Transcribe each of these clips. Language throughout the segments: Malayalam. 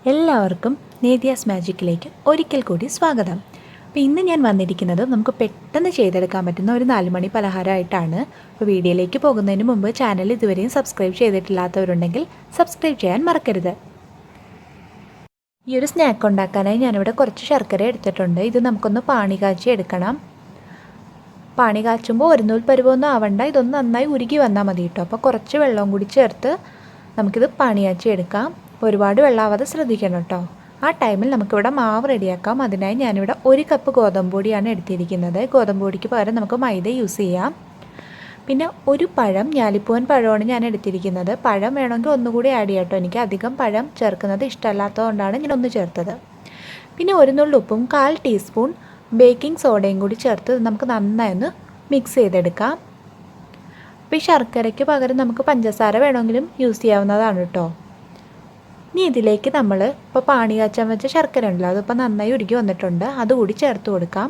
എല്ലാവർക്കും നേത്യാസ്മാജിക്കിലേക്ക് ഒരിക്കൽ കൂടി സ്വാഗതം. അപ്പോൾ ഇന്ന് ഞാൻ വന്നിരിക്കുന്നത് നമുക്ക് പെട്ടെന്ന് ചെയ്തെടുക്കാൻ പറ്റുന്ന ഒരു 4 മണി പലഹാരമായിട്ടാണ്. അപ്പോൾ വീഡിയോയിലേക്ക് പോകുന്നതിന് മുമ്പ് ചാനൽ ഇതുവരെയും സബ്സ്ക്രൈബ് ചെയ്തിട്ടില്ലാത്തവരുണ്ടെങ്കിൽ സബ്സ്ക്രൈബ് ചെയ്യാൻ മറക്കരുത്. ഈ ഒരു സ്നാക്ക് ഉണ്ടാക്കാനായി ഞാനിവിടെ കുറച്ച് ശർക്കര എടുത്തിട്ടുണ്ട്. ഇത് നമുക്കൊന്ന് പാണി കാച്ചി എടുക്കണം. പാണി കാച്ചുമ്പോൾ ഒരു നൂൽ പരുവൊന്നും ആവണ്ട, ഇതൊന്ന് നന്നായി ഉരുകി വന്നാൽ മതി കേട്ടോ. അപ്പോൾ കുറച്ച് വെള്ളവും കൂടി ചേർത്ത് നമുക്കിത് പാണി കാച്ചി എടുക്കാം. ഒരുപാട് വെള്ളമാവാതെ ശ്രദ്ധിക്കണം കേട്ടോ. ആ ടൈമിൽ നമുക്കിവിടെ മാവ് റെഡിയാക്കാം. അതിനായി ഞാനിവിടെ 1 കപ്പ് ഗോതമ്പ് പൊടിയാണ് എടുത്തിരിക്കുന്നത്. ഗോതമ്പ് പൊടിക്ക് പകരം നമുക്ക് മൈദ യൂസ് ചെയ്യാം. പിന്നെ ഒരു പഴം, ഞാലിപ്പൂവൻ പഴമാണ് ഞാൻ എടുത്തിരിക്കുന്നത്. പഴം വേണമെങ്കിൽ ഒന്നുകൂടി ആഡ് ചെയ്യാം കേട്ടോ. എനിക്ക് അധികം പഴം ചേർക്കുന്നത് ഇഷ്ടമല്ലാത്തതുകൊണ്ടാണ് ഞാൻ ഒന്ന് ചേർത്തത്. പിന്നെ 1 നുള്ളി ഉപ്പും 1/4 ടീസ്പൂൺ ബേക്കിംഗ് സോഡയും കൂടി ചേർത്ത് നമുക്ക് നന്നായി ഒന്ന് മിക്സ് ചെയ്തെടുക്കാം. അപ്പോൾ ഈ ശർക്കരയ്ക്ക് പകരം നമുക്ക് പഞ്ചസാര വേണമെങ്കിലും യൂസ് ചെയ്യാവുന്നതാണ് കേട്ടോ. ഇനി ഇതിലേക്ക് നമ്മൾ ഇപ്പോൾ പാണി കാച്ചാൻ വെച്ച ശർക്കര ഉണ്ടല്ലോ, അതിപ്പോൾ നന്നായി ഉരുകി വന്നിട്ടുണ്ട്. അതുകൂടി ചേർത്ത് കൊടുക്കാം.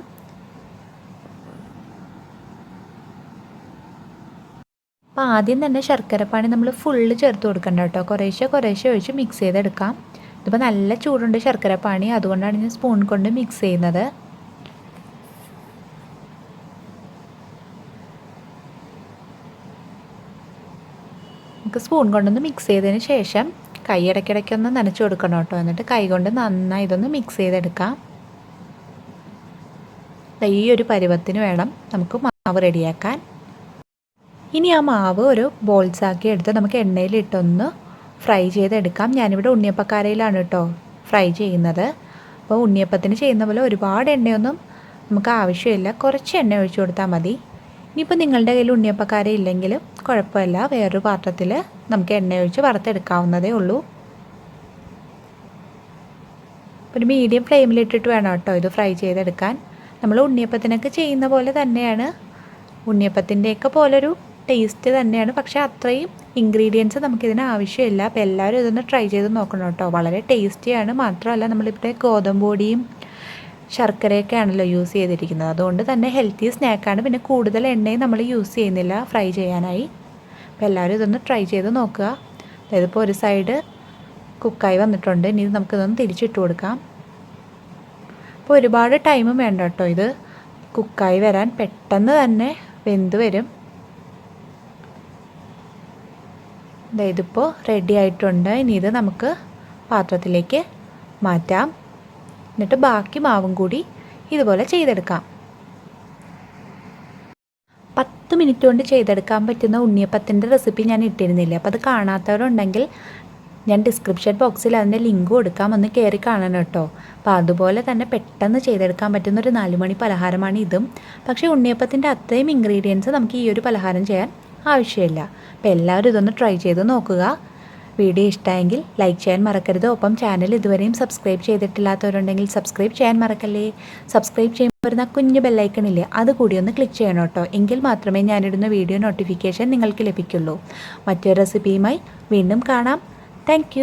അപ്പോൾ ആദ്യം തന്നെ ശർക്കരപ്പാനി നമ്മൾ ഫുള്ള് ചേർത്ത് കൊടുക്കണ്ട കേട്ടോ. കുറേശ്ശെ ഒഴിച്ച് മിക്സ് ചെയ്തെടുക്കാം. ഇതിപ്പോൾ നല്ല ചൂടുണ്ട് ശർക്കരപ്പാനി, അതുകൊണ്ടാണ് ഞാൻ സ്പൂൺ കൊണ്ട് മിക്സ് ചെയ്യുന്നത്. നമുക്ക് സ്പൂൺ കൊണ്ടൊന്ന് മിക്സ് ചെയ്തതിന് ശേഷം കൈ ഇടയ്ക്കിടയ്ക്കൊന്ന് നനച്ച് കൊടുക്കണം കേട്ടോ. എന്നിട്ട് കൈ കൊണ്ട് നന്നായി ഇതൊന്ന് മിക്സ് ചെയ്തെടുക്കാം. ഈ ഒരു പരുവത്തിന് വേണം നമുക്ക് മാവ് റെഡിയാക്കാൻ. ഇനി ആ മാവ് ഒരു ബോൾസാക്കി എടുത്ത് നമുക്ക് എണ്ണയിലിട്ടൊന്ന് ഫ്രൈ ചെയ്തെടുക്കാം. ഞാനിവിടെ ഉണ്ണിയപ്പക്കാരയിലാണ് കേട്ടോ ഫ്രൈ ചെയ്യുന്നത്. അപ്പോൾ ഉണ്ണിയപ്പത്തിന് ചെയ്യുന്ന പോലെ ഒരുപാട് എണ്ണയൊന്നും നമുക്ക് ആവശ്യമില്ല, കുറച്ച് എണ്ണ ഒഴിച്ചു കൊടുത്താൽ മതി. ഇനിയിപ്പോൾ നിങ്ങളുടെ കയ്യിൽ ഉണ്ണിയപ്പക്കാര ഇല്ലെങ്കിൽ കുഴപ്പമില്ല, വേറൊരു പാത്രത്തിൽ നമുക്ക് എണ്ണ ഒഴിച്ച് വറുത്തെടുക്കാവുന്നതേ ഉള്ളൂ. ഒരു മീഡിയം ഫ്ലെയിമിലിട്ടിട്ട് വേണം കേട്ടോ ഇത് ഫ്രൈ ചെയ്തെടുക്കാൻ. നമ്മൾ ഉണ്ണിയപ്പത്തിനൊക്കെ ചെയ്യുന്ന പോലെ തന്നെയാണ്, ഉണ്ണിയപ്പത്തിൻ്റെയൊക്കെ പോലൊരു ടേസ്റ്റ് തന്നെയാണ്. പക്ഷേ അത്രയും ഇൻഗ്രീഡിയൻസ് നമുക്കിതിന് ആവശ്യമില്ല. അപ്പോൾ എല്ലാവരും ഇതൊന്ന് ട്രൈ ചെയ്ത് നോക്കണം കേട്ടോ. വളരെ ടേസ്റ്റിയാണ്. മാത്രമല്ല നമ്മളിവിടെ ഗോതമ്പ് പൊടിയും ശർക്കരയൊക്കെ ആണല്ലോ യൂസ് ചെയ്തിരിക്കുന്നത്, അതുകൊണ്ട് തന്നെ ഹെൽത്തി സ്നാക്കാണ്. പിന്നെ കൂടുതൽ എണ്ണയും നമ്മൾ യൂസ് ചെയ്യുന്നില്ല ഫ്രൈ ചെയ്യാനായി. അപ്പോൾ എല്ലാവരും ഇതൊന്ന് ട്രൈ ചെയ്ത് നോക്കുക. അതായത് ഇപ്പോൾ ഒരു സൈഡ് കുക്കായി വന്നിട്ടുണ്ട്. ഇനി നമുക്കിതൊന്ന് തിരിച്ചിട്ട് കൊടുക്കാം. അപ്പോൾ ഒരുപാട് ടൈമും വേണ്ട കേട്ടോ, ഇത് കുക്കായി വരാൻ പെട്ടെന്ന് തന്നെ വെന്ത് വരും. ഇതിപ്പോൾ റെഡി ആയിട്ടുണ്ട്. ഇനി ഇത് നമുക്ക് പാത്രത്തിലേക്ക് മാറ്റാം. എന്നിട്ട് ബാക്കി മാവും കൂടി ഇതുപോലെ ചെയ്തെടുക്കാം. 10 മിനിറ്റ് കൊണ്ട് ചെയ്തെടുക്കാൻ പറ്റുന്ന ഉണ്ണിയപ്പത്തിൻ്റെ റെസിപ്പി ഞാൻ ഇട്ടിരുന്നില്ല. അപ്പോൾ അത് കാണാത്തവരുണ്ടെങ്കിൽ ഞാൻ ഡിസ്ക്രിപ്ഷൻ ബോക്സിൽ അതിൻ്റെ ലിങ്ക് കൊടുക്കാം, ഒന്ന് കയറി കാണണം കേട്ടോ. അപ്പോൾ അതുപോലെ തന്നെ പെട്ടെന്ന് ചെയ്തെടുക്കാൻ പറ്റുന്ന ഒരു 4 മണി പലഹാരമാണ് ഇതും. പക്ഷേ ഉണ്ണിയപ്പത്തിൻ്റെ അത്രയും ഇൻഗ്രീഡിയൻസ് നമുക്ക് ഈ ഒരു പലഹാരം ചെയ്യാൻ ആവശ്യമില്ല. അപ്പോൾ എല്ലാവരും ഇതൊന്ന് ട്രൈ ചെയ്ത് നോക്കുക. വീഡിയോ ഇഷ്ടമായെങ്കിൽ ലൈക്ക് ചെയ്യാൻ മറക്കരുത്. ഒപ്പം ചാനൽ ഇതുവരെയും സബ്സ്ക്രൈബ് ചെയ്തിട്ടില്ലാത്തവരുണ്ടെങ്കിൽ സബ്സ്ക്രൈബ് ചെയ്യാൻ മറക്കല്ലേ. സബ്സ്ക്രൈബ് ചെയ്യുമ്പോൾ വരുന്ന കുഞ്ഞു ബെല്ലൈക്കണില്ലേ, അതുകൂടി ഒന്ന് ക്ലിക്ക് ചെയ്യണം കേട്ടോ. എങ്കിൽ മാത്രമേ ഞാനിടുന്ന വീഡിയോ നോട്ടിഫിക്കേഷൻ നിങ്ങൾക്ക് ലഭിക്കുള്ളൂ. മറ്റൊരു റെസിപ്പിയുമായി വീണ്ടും കാണാം. താങ്ക്